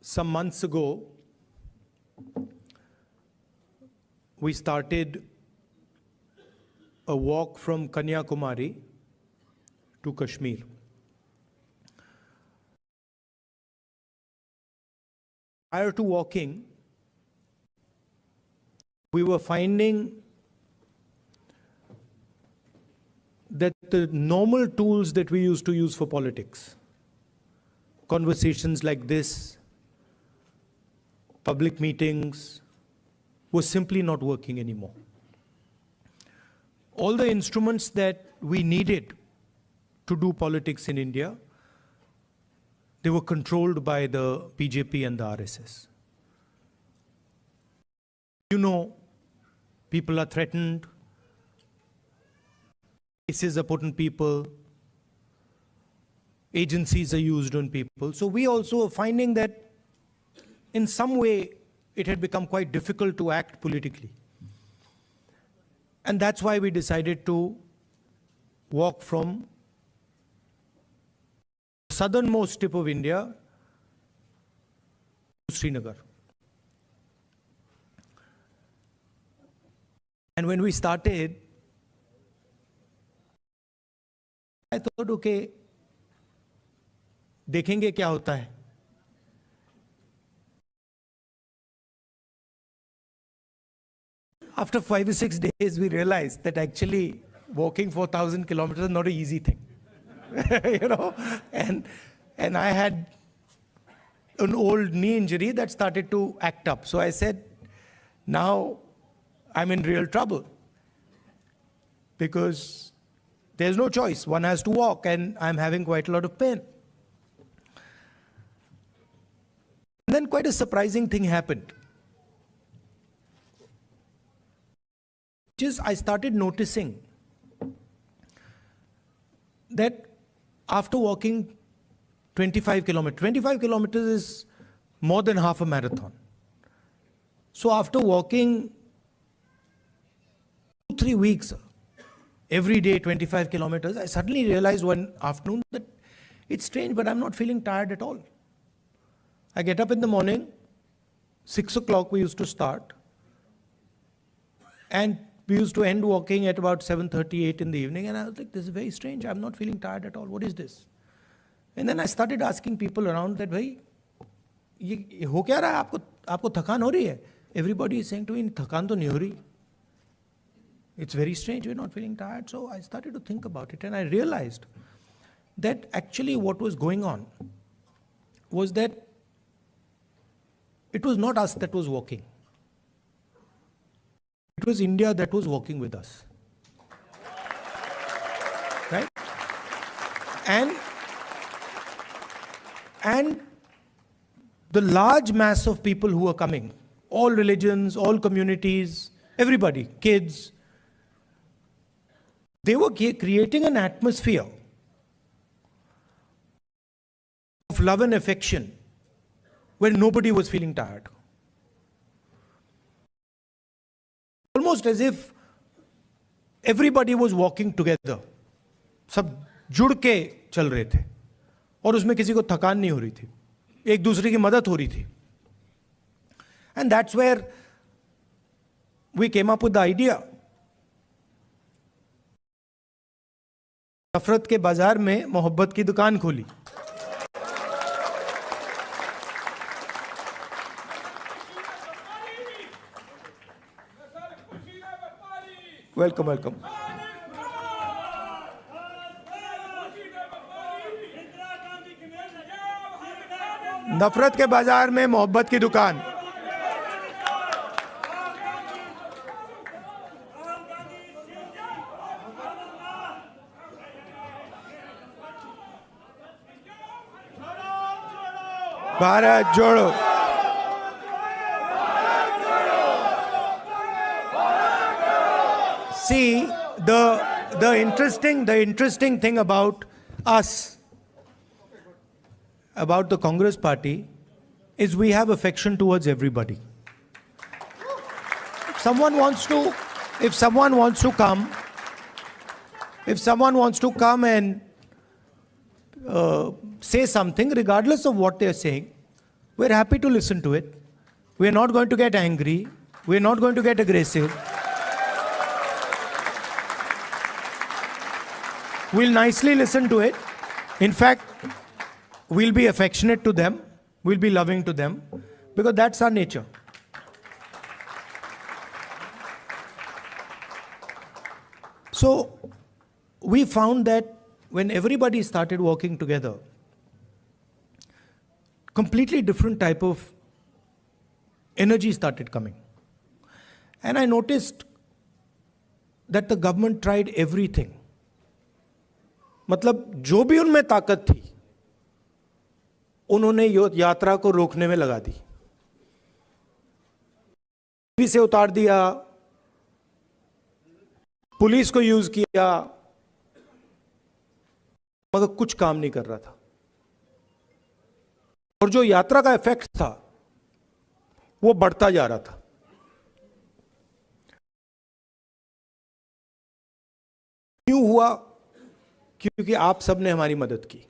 some months ago, we started a walk from Kanyakumari to Kashmir. Prior to walking, we were finding that the normal tools that we used to use for politics, conversations like this, public meetings, were simply not working anymore. All the instruments that we needed to do politics in India, they were controlled by the BJP and the RSS. You know, people are threatened, cases are put on people, agencies are used on people. So we also are finding that in some way it had become quite difficult to act politically. And that's why we decided to walk from the southernmost tip of India to Srinagar. And when we started, I thought, okay, देखेंगे क्या होता है. After 5 or 6 days, we realized that actually walking 4,000 kilometers is not an easy thing. You know, and I had an old knee injury that started to act up. So I said, now I'm in real trouble because there's no choice. One has to walk and I'm having quite a lot of pain. And then quite a surprising thing happened. I started noticing that after walking 25 kilometers is more than half a marathon. So after walking 2-3 weeks, every day 25 kilometers, I suddenly realized one afternoon that it's strange, but I'm not feeling tired at all. I get up in the morning, 6 o'clock we used to start, and we used to end walking at about 7:38 in the evening, and I was like, this is very strange. I'm not feeling tired at all. What is this? And then I started asking people around that, भाई, ये हो क्या रहा है? आपको थकान हो रही है? Everybody is saying to me, थकान तो नहीं हो रही. It's very strange. We're not feeling tired. So I started to think about it, and I realized that actually what was going on was that it was not us that was walking. It was India that was walking with us. Right? And the large mass of people who are coming, all religions, all communities, everybody, kids, they were creating an atmosphere of love and affection where nobody was feeling tired. Almost as if everybody was walking together. सब जुड़ के चल रहे थे और उसमें किसी को थकान नहीं हो रही थी, एक दूसरे की मदद हो रही थी. And that's where we came up with the idea. नफरत के बाजार में मोहब्बत की दुकान खोली. Welcome, welcome. नफरत के बाजार में मोहब्बत की दुकान. भारत जोड़ो. See, the interesting thing about us, about the Congress party, is we have affection towards everybody. If someone wants to come and say something, regardless of what they're saying, We're happy to listen to it. We're not going to get angry. We're not going to get aggressive. We'll nicely listen to it. In fact, we'll be affectionate to them. We'll be loving to them. Because that's our nature. So, we found that when everybody started working together, completely different type of energy started coming. And I noticed that the government tried everything. मतलब जो भी उनमें ताकत थी, उन्होंने यात्रा को रोकने में लगा दी. टीवी से उतार दिया, पुलिस को यूज किया, मगर कुछ काम नहीं कर रहा था. और जो यात्रा का इफेक्ट था वो बढ़ता जा रहा था. क्यों हुआ? क्योंकि आप सबने हमारी मदद की.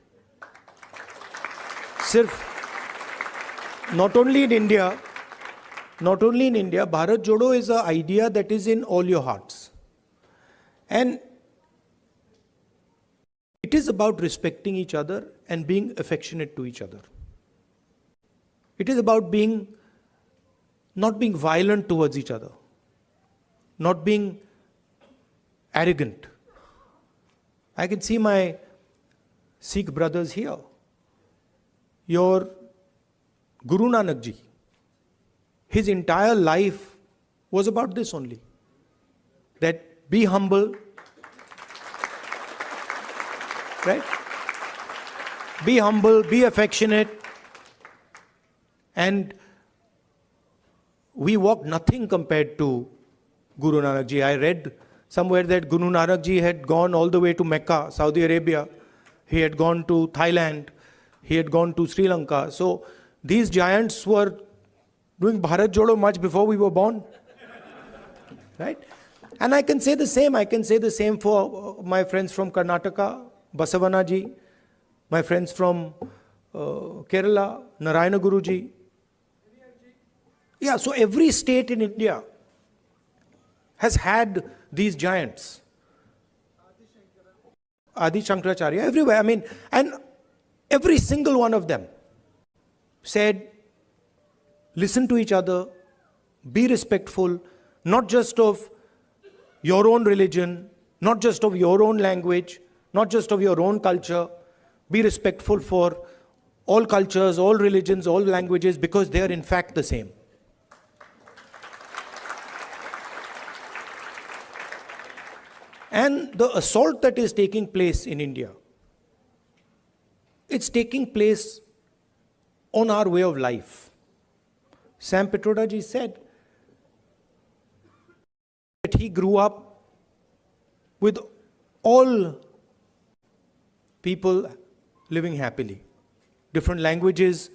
सिर्फ not only in India, Bharat Jodo is an idea that is in all your hearts. And it is about respecting each other and being affectionate to each other. It is about not being violent towards each other, not being arrogant. I can see my Sikh brothers here. Your Guru Nanak Ji, his entire life was about this only. That be humble, right? Be humble, be affectionate. And we walk nothing compared to Guru Nanak Ji. I read somewhere that Guru Nanak Ji had gone all the way to Mecca, Saudi Arabia. He had gone to Thailand. He had gone to Sri Lanka. So these giants were doing Bharat Jodo much before we were born. Right? And I can say the same. I can say the same for my friends from Karnataka, Basavana Ji, my friends from Kerala, Narayana Guru Ji. Yeah, so every state in India has had these giants. Adi Shankaracharya, everywhere. I mean, and every single one of them said, listen to each other, be respectful, not just of your own religion, not just of your own language, not just of your own culture. Be respectful for all cultures, all religions, all languages, because they are in fact the same. And the assault that is taking place in India, it's taking place on our way of life. Sam Pitroda ji said that he grew up with all people living happily. Different languages,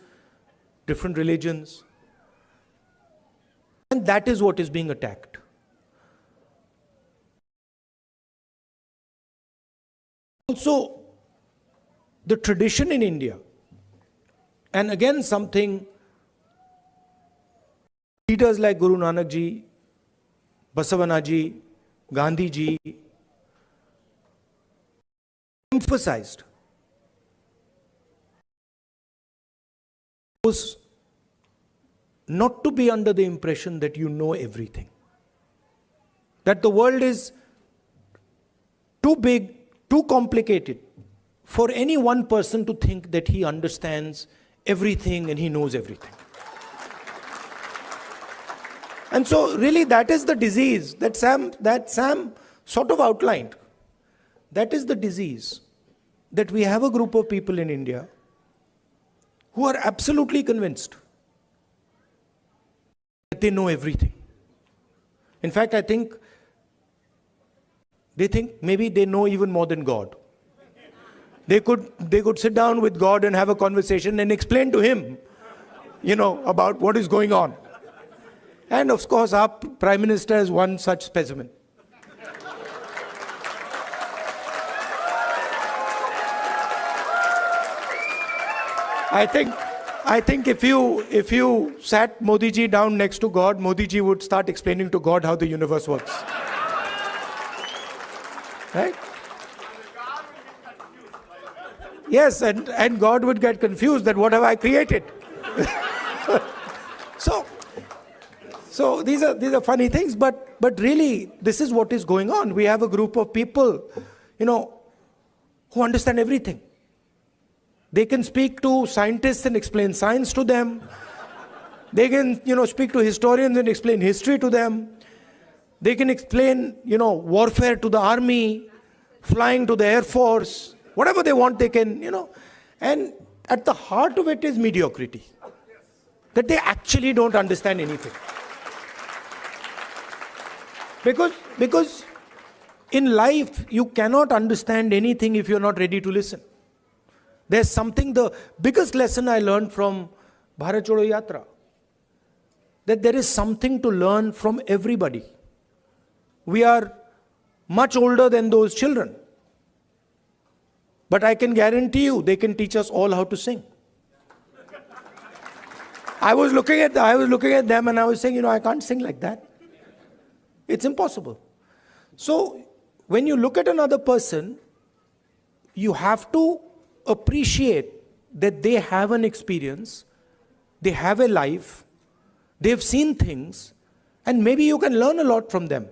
different religions. And that is what is being attacked. Also, the tradition in India, and again something leaders like Guru Nanak Ji, Basavana Ji, Gandhi Ji emphasized was not to be under the impression that you know everything. That the world is too big, too complicated for any one person to think that he understands everything and he knows everything. And so really that is the disease that Sam sort of outlined. That is the disease, that we have a group of people in India who are absolutely convinced that they know everything. In fact, I think they think maybe they know even more than God. They could sit down with God and have a conversation and explain to him, about what is going on. And of course, our Prime Minister is one such specimen. I I think if you sat Modi ji down next to God, Modi ji would start explaining to God how the universe works. Right? Yes, and God would get confused that what have I created? So these are funny things, but really this is what is going on. We have a group of people, who understand everything. They can speak to scientists and explain science to them. They can, speak to historians and explain history to them. They can explain, warfare to the army, flying to the Air Force, whatever they want they can, And at the heart of it is mediocrity. That they actually don't understand anything. Because in life, you cannot understand anything if you're not ready to listen. There's something, the biggest lesson I learned from Bharat Jodo Yatra, that there is something to learn from everybody. We are much older than those children. But I can guarantee you, they can teach us all how to sing. I was looking at them and I was saying, I can't sing like that. It's impossible. So, when you look at another person, you have to appreciate that they have an experience, they have a life, they've seen things, and maybe you can learn a lot from them.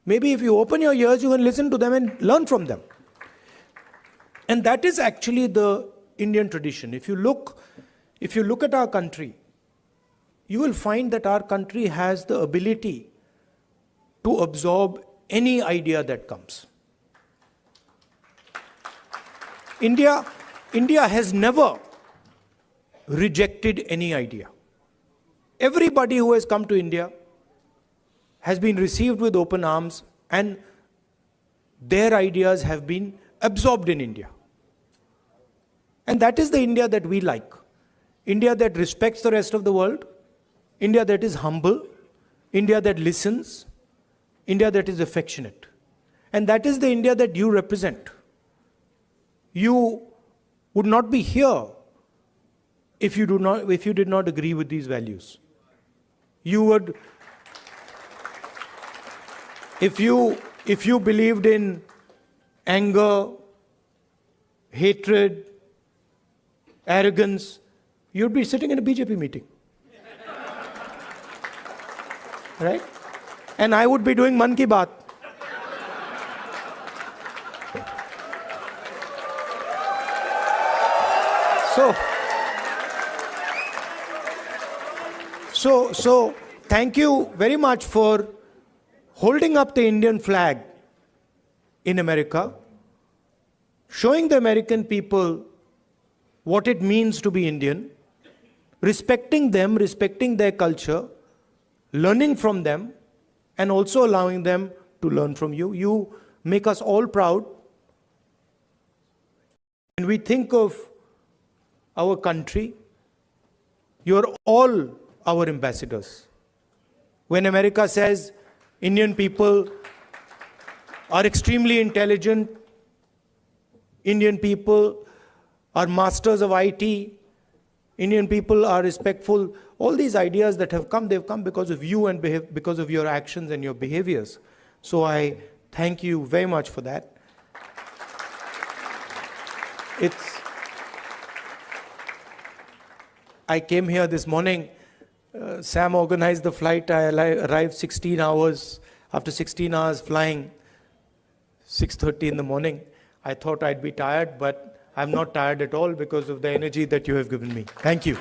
Maybe if you open your ears, you can listen to them and learn from them. And that is actually the Indian tradition. If you look at our country, you will find that our country has the ability to absorb any idea that comes. India has never rejected any idea. Everybody who has come to India has been received with open arms, and their ideas have been absorbed in India. And that is the India that we like. India that respects the rest of the world, India that is humble, India that listens, India that is affectionate. And that is the India that you represent. You would not be here if you did not agree with these values. You would, if you believed in anger, hatred, arrogance, you'd be sitting in a BJP meeting. Right? And I would be doing Man Ki Baat. So thank you very much for holding up the Indian flag in America, showing the American people what it means to be Indian, respecting them, respecting their culture, learning from them, and also allowing them to learn from you. You make us all proud. When we think of our country, you're all our ambassadors. When America says Indian people are extremely intelligent, Indian people are masters of IT, Indian people are respectful, all these ideas that have come, they've come because of you and because of your actions and your behaviors. So I thank you very much for that. I came here this morning. Sam organized the flight. I arrived 16 hours. After 16 hours flying, 6:30 in the morning. I thought I'd be tired, but I'm not tired at all because of the energy that you have given me. Thank you.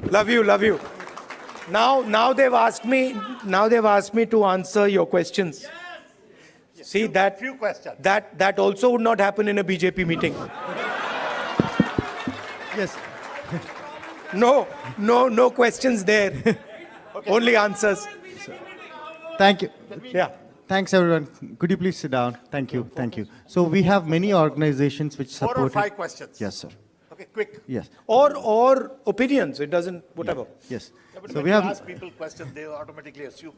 Love you, love you. Now they've asked me to answer your questions. Yes. See that few questions. That also would not happen in a BJP meeting. Yes. No questions there. Okay. Only answers. Thank you. Yeah. Thanks, everyone. Could you please sit down? Thank you. Thank you. So we have many organizations which support. 4 or 5 questions. Yes, sir. The Okay, quick. Yes. Or opinions. It doesn't, whatever. Yes. Yeah, but So when we you have. ask people questions, they automatically assume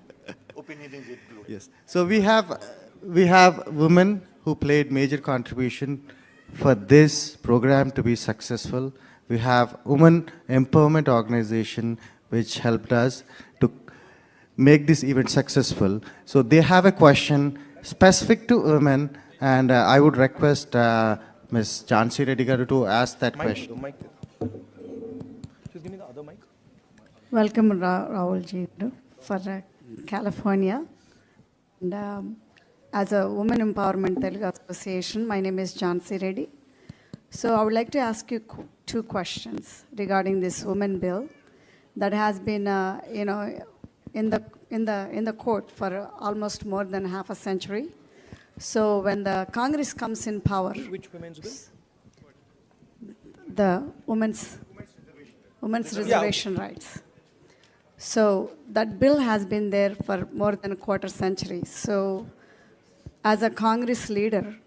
opinion is included. Yes. So we have women who played major contribution for this program to be successful. We have women empowerment organization which helped us to make this event successful. So they have a question specific to women, and I would request Ms. Jhansi Reddy garu to ask that Mic, question. the mic. Just give me the other mic. Welcome, Rahul ji, for California. And as a Women Empowerment Telugu Association, my name is Jhansi Reddy. So I would like to ask you two questions regarding this women bill that has been, in the court for almost more than half a century. So when the Congress comes in power, Which women's bill? the women's reservation rights. So that bill has been there for more than a quarter century. So as a Congress leader,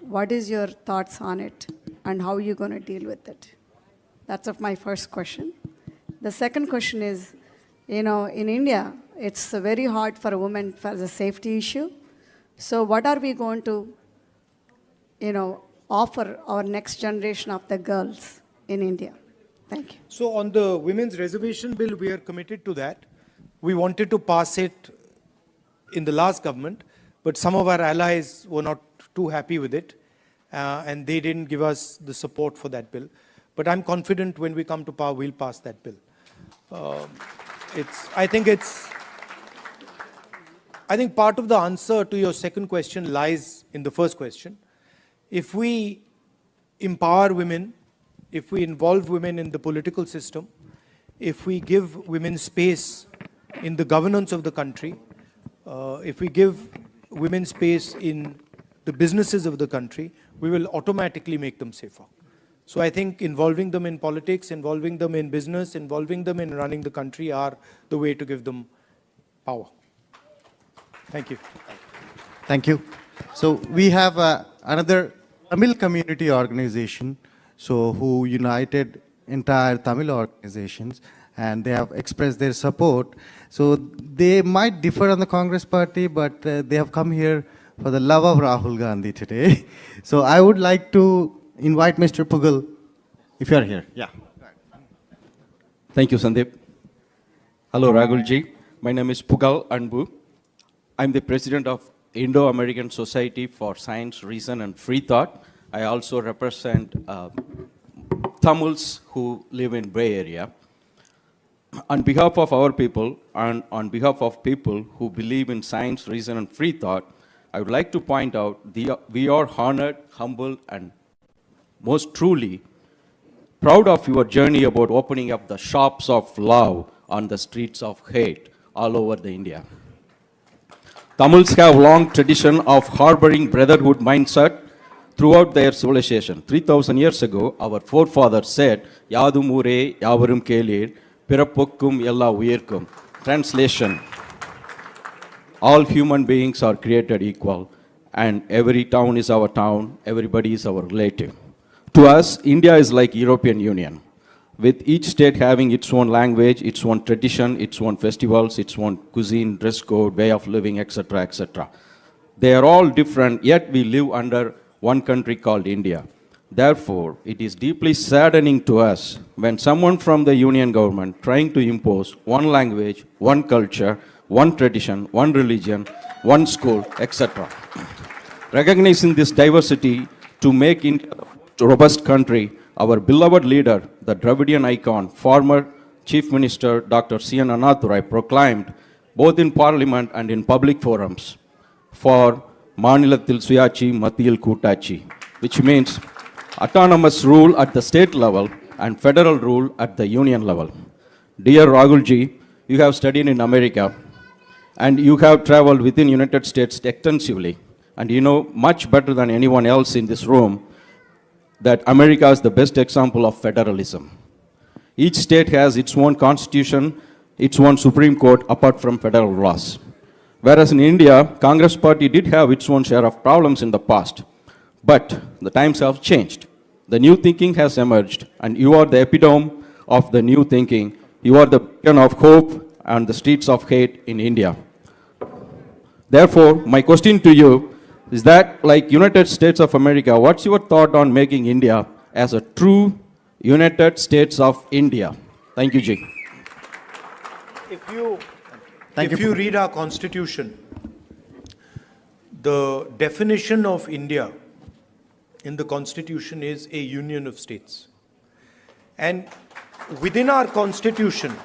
what is your thoughts on it and how are you going to deal with it? That's my first question. The second question is, in India, it's very hard for a woman for the safety issue. So what are we going to, offer our next generation of the girls in India? Thank you. So on the women's reservation bill, we are committed to that. We wanted to pass it in the last government, but some of our allies were not too happy with it, and they didn't give us the support for that bill. But I'm confident when we come to power, we'll pass that bill. I think part of the answer to your second question lies in the first question. If we empower women, if we involve women in the political system, if we give women space in the governance of the country, if we give women space in the businesses of the country, we will automatically make them safer. So I think involving them in politics, involving them in business, involving them in running the country are the way to give them power. Thank you. Thank you. So we have another Tamil community organization, who united entire Tamil organizations, and they have expressed their support. So they might differ on the Congress party, but they have come here for the love of Rahul Gandhi today. So I would like to invite Mr. Pugal, if you are here. Yeah. Thank you, Sandeep. Hello, Rahul ji. My name is Pugal Anbu. I'm the president of Indo-American Society for Science, Reason and Free Thought. I also represent Tamils who live in Bay Area. On behalf of our people and on behalf of people who believe in science, reason and free thought, I would like to point out we are honored, humble and most truly proud of your journey about opening up the shops of love on the streets of hate all over the India. Tamils have long tradition of harboring brotherhood mindset throughout their civilization. 3,000 years ago, our forefathers said, Yadum ure, Yavarum kelir, Pirapokkum ella uyirkum. Translation, all human beings are created equal and every town is our town, everybody is our relative. To us, India is like European Union, with each state having its own language, its own tradition, its own festivals, its own cuisine, dress code, way of living, etc., etc. They are all different, yet we live under one country called India. Therefore, it is deeply saddening to us when someone from the union government trying to impose one language, one culture, one tradition, one religion, one school, etc. Recognizing this diversity to make India a robust country, our beloved leader, the Dravidian icon, former Chief Minister Dr. C.N. Annadurai proclaimed, both in Parliament and in public forums, for Manilathil Suyachi Mathiyil Kootachi, which means autonomous rule at the state level and federal rule at the union level. Dear Rahul ji, you have studied in America and you have traveled within United States extensively, and you know much better than anyone else in this room that America is the best example of federalism. Each state has its own constitution, its own Supreme Court apart from federal laws. Whereas in India, Congress party did have its own share of problems in the past, but the times have changed. The new thinking has emerged, and you are the epitome of the new thinking. You are the beacon of hope and the streets of hate in India. Therefore, my question to you is that, like United States of America, what's your thought on making India as a true United States of India? Thank you, Ji. If you read our constitution, the definition of India in the constitution is a union of states. And within our constitution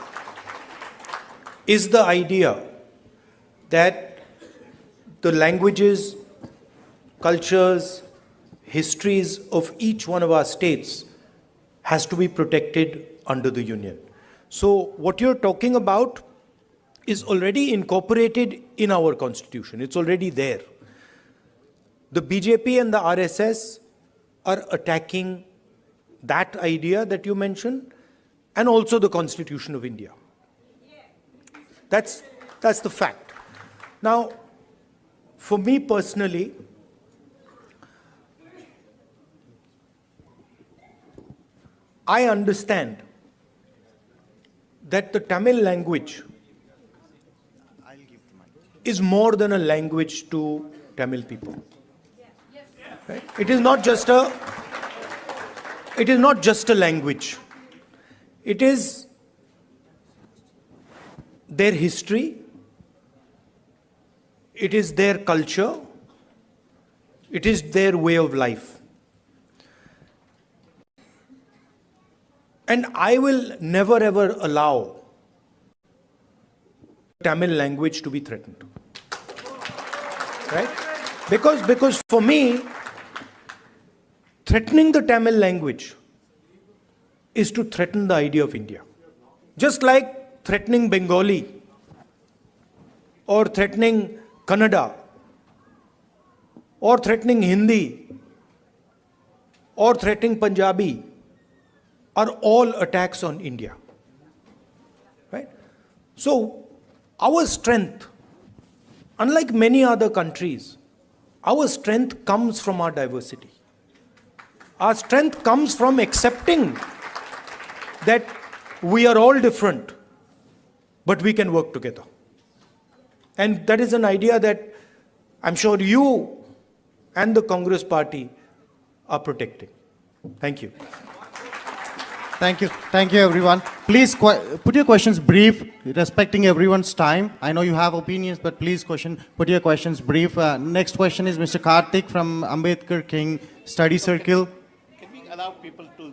is the idea that the languages, cultures, histories of each one of our states has to be protected under the union. So what you're talking about is already incorporated in our constitution. It's already there. The BJP and the RSS are attacking that idea that you mentioned and also the Constitution of India. That's the fact. Now, for me personally, I understand that the Tamil language is more than a language to Tamil people. Right? It is not just a language. It is their history, it is their culture, it is their way of life. And I will never ever allow Tamil language to be threatened. Right? Because for me, threatening the Tamil language is to threaten the idea of India. Just like threatening Bengali or threatening Kannada or threatening Hindi or threatening Punjabi are all attacks on India. Right? So, our strength, unlike many other countries, our strength comes from our diversity. Our strength comes from accepting that we are all different, but we can work together. And that is an idea that I'm sure you and the Congress party are protecting. Thank you. Thank you. Thank you, everyone. Please put your questions brief, respecting everyone's time. I know you have opinions, but please put your questions brief. Next question is Mr. Karthik from Ambedkar King Study Circle. Can we allow people to...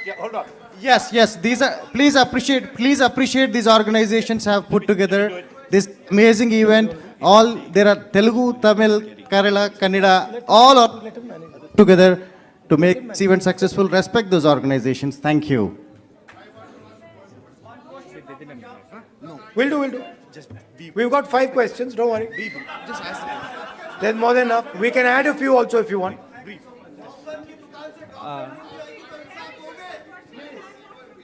Yeah, hold on. Yes. These are, please appreciate these organizations have put together this amazing event. There are Telugu, Tamil, Kerala, Kannada, all are together to make this event successful. Respect those organizations. Thank you. We'll do. We've got 5 questions, don't worry. There's more than enough. We can add a few also if you want.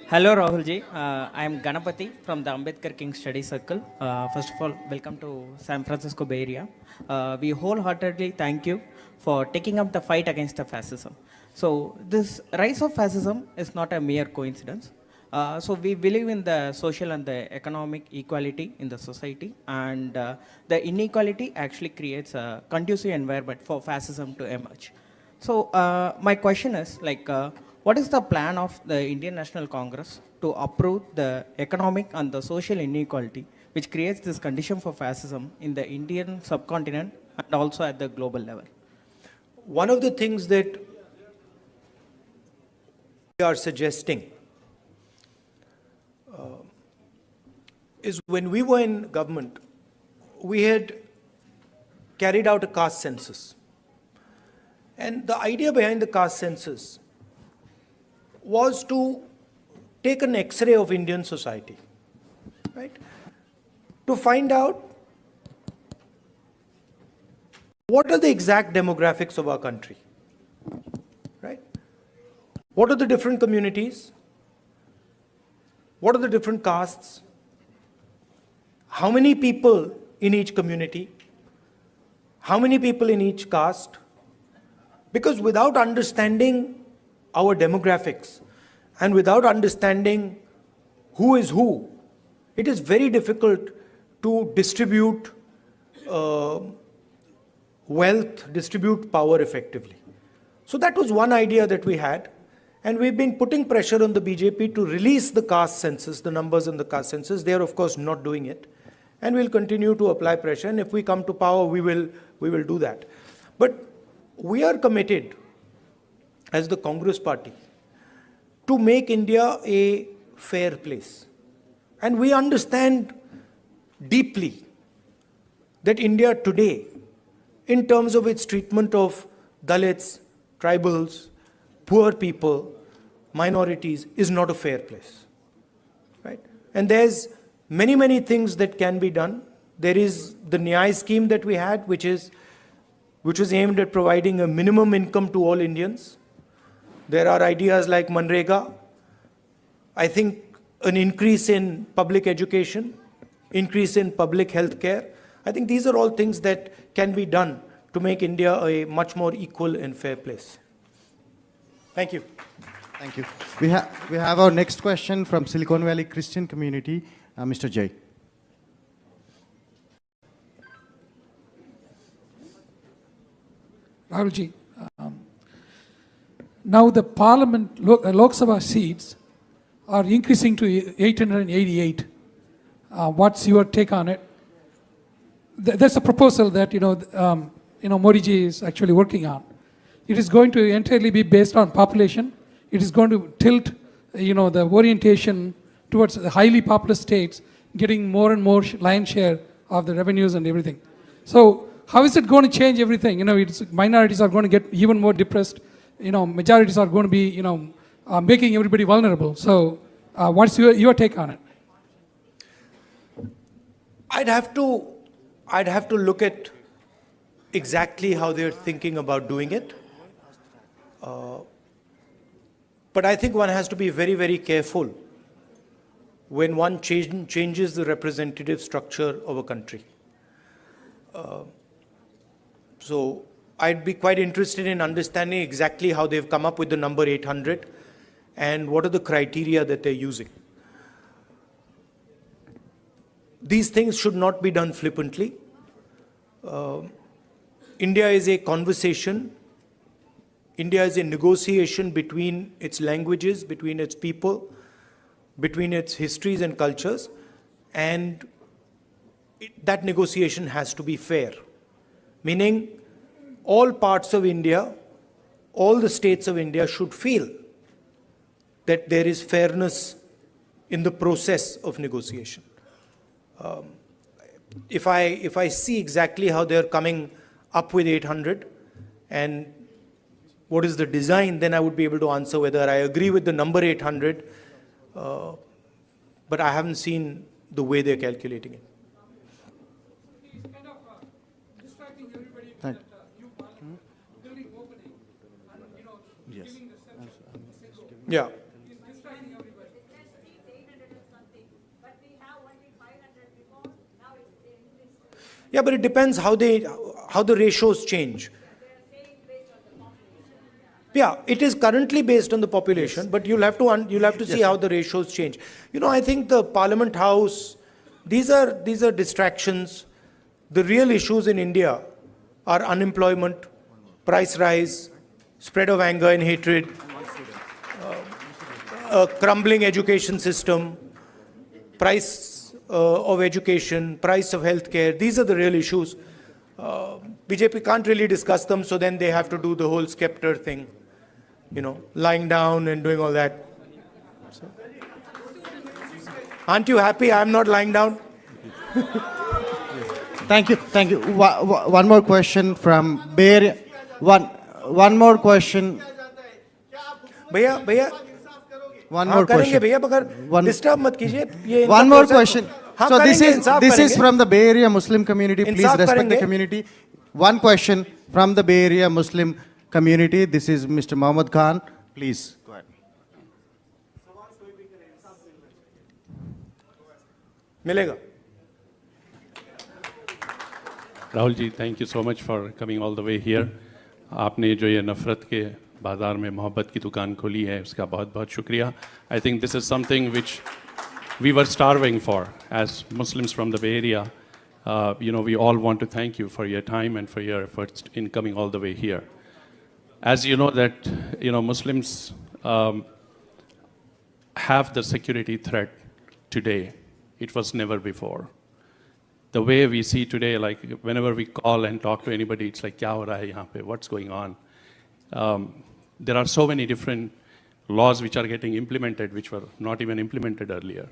Hello Rahul ji, I am Ganapati from the Ambedkar King Study Circle. First of all, welcome to San Francisco Bay Area. We wholeheartedly thank you for taking up the fight against the fascism. So this rise of fascism is not a mere coincidence. So we believe in the social and the economic equality in the society, and the inequality actually creates a conducive environment for fascism to emerge. So my question is what is the plan of the Indian National Congress to uproot the economic and the social inequality which creates this condition for fascism in the Indian subcontinent and also at the global level? One of the things that we are suggesting is when we were in government, we had carried out a caste census. And the idea behind the caste census was to take an X-ray of Indian society, right? To find out what are the exact demographics of our country, right? What are the different communities? What are the different castes? How many people in each community? How many people in each caste? Because without understanding our demographics, and without understanding who is who, it is very difficult to distribute wealth, distribute power effectively. So that was one idea that we had. And we've been putting pressure on the BJP to release the caste census, the numbers in the caste census. They are, of course, not doing it. And we'll continue to apply pressure. And if we come to power, we will do that. But we are committed, as the Congress party, to make India a fair place. And we understand deeply that India today, in terms of its treatment of Dalits, tribals, poor people, minorities, is not a fair place, right? And there's many things that can be done. There is the Nyay scheme that we had, which was aimed at providing a minimum income to all Indians. There are ideas like Manrega. I think an increase in public education, increase in public health care. I think these are all things that can be done to make India a much more equal and fair place. Thank you. Thank you. We have our next question from Silicon Valley Christian community, Mr. Jay. Rahulji, now the Parliament Lok Sabha seats are increasing to 888. What's your take on it? There's a proposal that Modi ji is actually working on. It is going to entirely be based on population. It is going to tilt, the orientation towards the highly populous states, getting more and more lion's share of the revenues and everything. So how is it going to change everything? Minorities are going to get even more depressed. Majorities are going to be, making everybody vulnerable. So what's your take on it? I'd have to look at exactly how they're thinking about doing it. But I think one has to be very careful when one changes the representative structure of a country. So I'd be quite interested in understanding exactly how they've come up with the number 800 and what are the criteria that they're using. These things should not be done flippantly. India is a conversation. India is a negotiation between its languages, between its people, between its histories and cultures, and that negotiation has to be fair. Meaning, all parts of India, all the states of India should feel that there is fairness in the process of negotiation. If I see exactly how they're coming up with 800 and what is the design, then I would be able to answer whether I agree with the number 800, but I haven't seen the way they're calculating it. Distracting everybody with that new parliament, building opening, and Yes. giving the center. Yeah. It's distracting everybody. Yeah, but it depends how the ratios change. Yeah, it is currently based on the population, but you'll have to see how the ratios change. I think the Parliament House, these are distractions. The real issues in India are unemployment, price rise, spread of anger and hatred, a crumbling education system, price of education, price of healthcare. These are the real issues. BJP can't really discuss them, so then they have to do the whole scepter thing, lying down and doing all that. So. Aren't you happy I'm not lying down? Thank you. One more question from Bay Area. One more question. भैया One more question. भैया मगर disturb मत कीजिए ये One more question. हाँ, So this करेंगे, is from the Bay Area Muslim community. Please Insaf respect the करेंगे। community. One question from the Bay Area Muslim community. This is Mr. Mohammad Khan. Please go ahead. मिलेगा Rahul ji, thank you so much for coming all the way here. आपने जो ये नफ़रत के बाज़ार में मोहब्बत की दुकान खोली है, उसका बहुत बहुत शुक्रिया. I think this is something which we were starving for as Muslims from the Bay Area. We all want to thank you for your time and for your efforts in coming all the way here. As you know that, Muslims have the security threat today. It was never before. The way we see today, like whenever we call and talk to anybody, it's like, kya ho raha hai yahan pe? What's going on? There are so many different laws which are getting implemented, which were not even implemented earlier.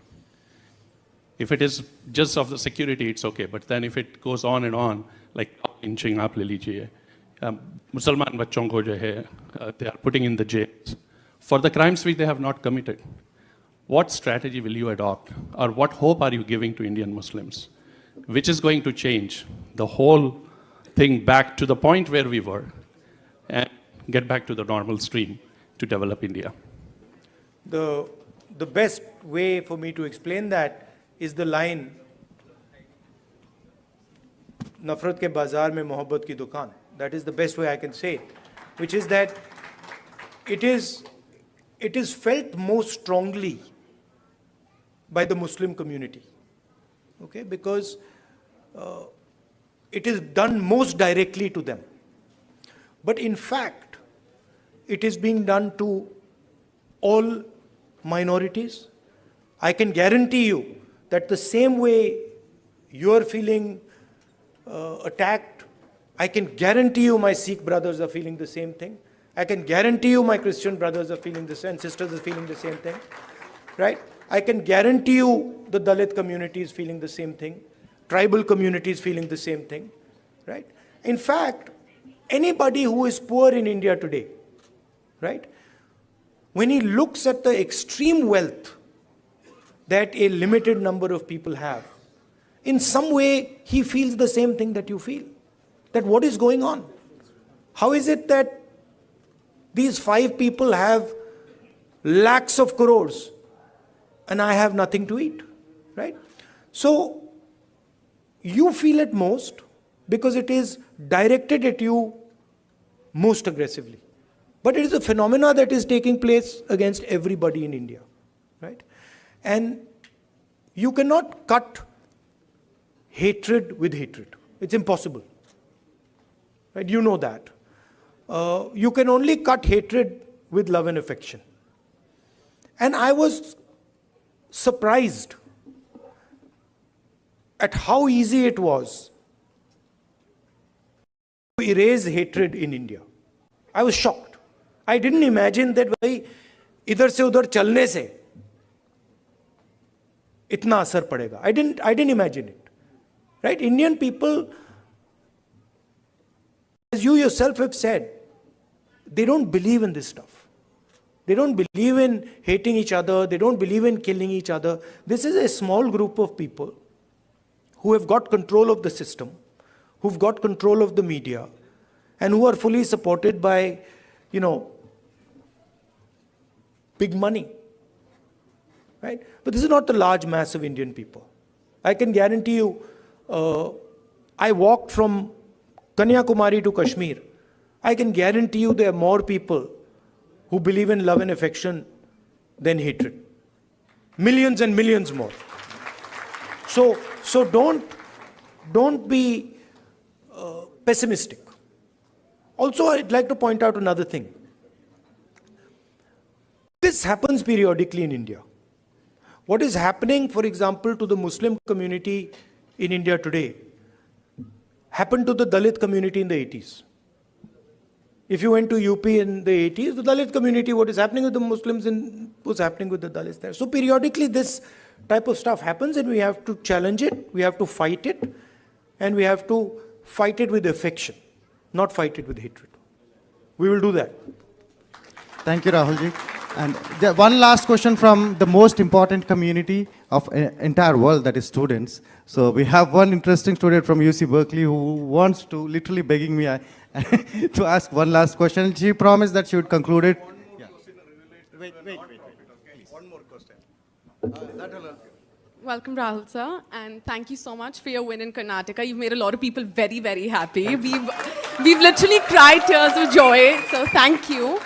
If it is just of the security, it's okay. But then if it goes on and on, like lynching, aap le lijiye. Musalman bachon ko jo hai, they are putting in the jails for the crimes which they have not committed. What strategy will you adopt, or what hope are you giving to Indian Muslims, which is going to change the whole thing back to the point where we were and get back to the normal stream to develop India? The best way for me to explain that is the line, Nafrat ke bazaar mein mohabbat ki dukaan. That is the best way I can say it, which is that it is felt most strongly by the Muslim community, okay, because it is done most directly to them. But in fact, it is being done to all minorities. I can guarantee you that the same way you are feeling attacked, I can guarantee you my Sikh brothers are feeling the same thing. I can guarantee you my Christian brothers are feeling the same, sisters are feeling the same thing, right? I can guarantee you the Dalit community is feeling the same thing. Tribal community is feeling the same thing, right? In fact, anybody who is poor in India today, right? When he looks at the extreme wealth that a limited number of people have, in some way he feels the same thing that you feel. That what is going on? How is it that these 5 people have lakhs of crores and I have nothing to eat, right? So you feel it most because it is directed at you most aggressively. But it is a phenomena that is taking place against everybody in India, right? And you cannot cut hatred with hatred. It's impossible, right? You know that. You can only cut hatred with love and affection. And I was surprised at how easy it was to erase hatred in India. I was shocked. I didn't imagine that भाई इधर से उधर चलने से इतना असर पड़ेगा. I didn't imagine it. Right? Indian people, as you yourself have said, they don't believe in this stuff. They don't believe in hating each other. They don't believe in killing each other. This is a small group of people who have got control of the system, who've got control of the media, and who are fully supported by, big money. Right? But this is not the large mass of Indian people. I can guarantee you, I walked from Kanyakumari to Kashmir. I can guarantee you there are more people who believe in love and affection than hatred. Millions and millions more. So don't be pessimistic. Also, I'd like to point out another thing. This happens periodically in India. What is happening, for example, to the Muslim community in India today happened to the Dalit community in the 80s. If you went to UP in the 80s, the Dalit community, what is happening with the Muslims was happening with the Dalits there. So periodically this type of stuff happens and we have to challenge it, we have to fight it, and we have to fight it with affection, not fight it with hatred. We will do that. Thank you, Rahulji. And one last question from the most important community of entire world, that is students. So we have one interesting student from UC Berkeley who wants to, literally begging me to ask one last question. She promised that she would conclude it. Wait. One more question. Welcome, Rahul sir, and thank you so much for your win in Karnataka. You've made a lot of people very, very happy. We've literally cried tears of joy, so thank you.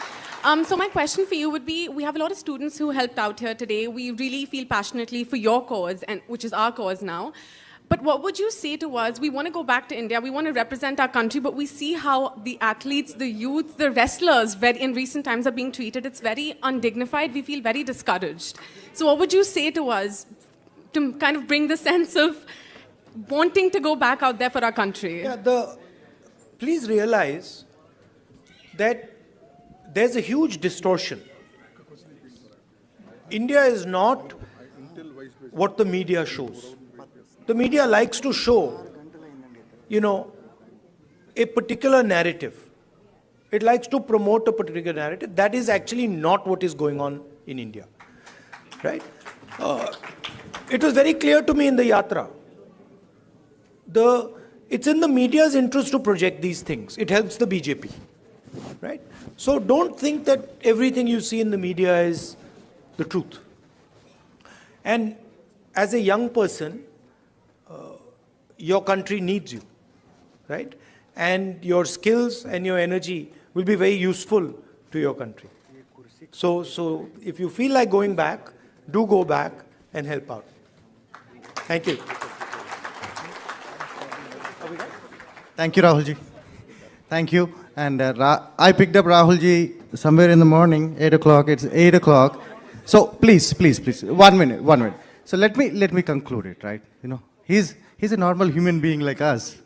So my question for you would be, we have a lot of students who helped out here today. We really feel passionately for your cause, and which is our cause now. But what would you say to us? We want to go back to India. We want to represent our country, but we see how the athletes, the youth, the wrestlers in recent times are being treated. It's very undignified. We feel very discouraged. So what would you say to us to kind of bring the sense of wanting to go back out there for our country? Yeah, please realize that there's a huge distortion. India is not what the media shows. The media likes to show, a particular narrative. It likes to promote a particular narrative. That is actually not what is going on in India, right? It was very clear to me in the Yatra. It's in the media's interest to project these things. It helps the BJP, right? So don't think that everything you see in the media is the truth. And as a young person, your country needs you, right? And your skills and your energy will be very useful to your country. So if you feel like going back, do go back and help out. Thank you. Thank you, Rahulji. Thank you. And I picked up Rahulji somewhere in the morning, 8 o'clock. It's 8 o'clock. So please, 1 minute. So let me conclude it, right? He's a normal human being like us.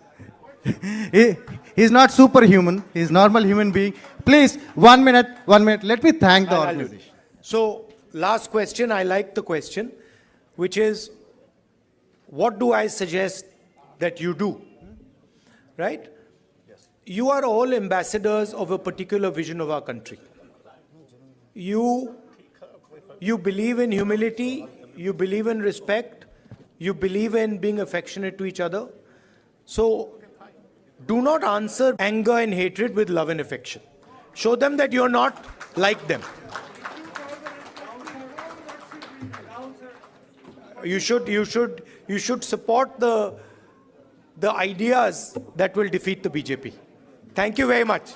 He's not superhuman. He's a normal human being. Please, 1 minute. Let me thank the organization. So last question, I like the question, which is, what do I suggest that you do? Right? You are all ambassadors of a particular vision of our country. You believe in humility, you believe in respect, you believe in being affectionate to each other. So do not answer anger and hatred with love and affection. Show them that you're not like them. You should support the ideas that will defeat the BJP. Thank you very much.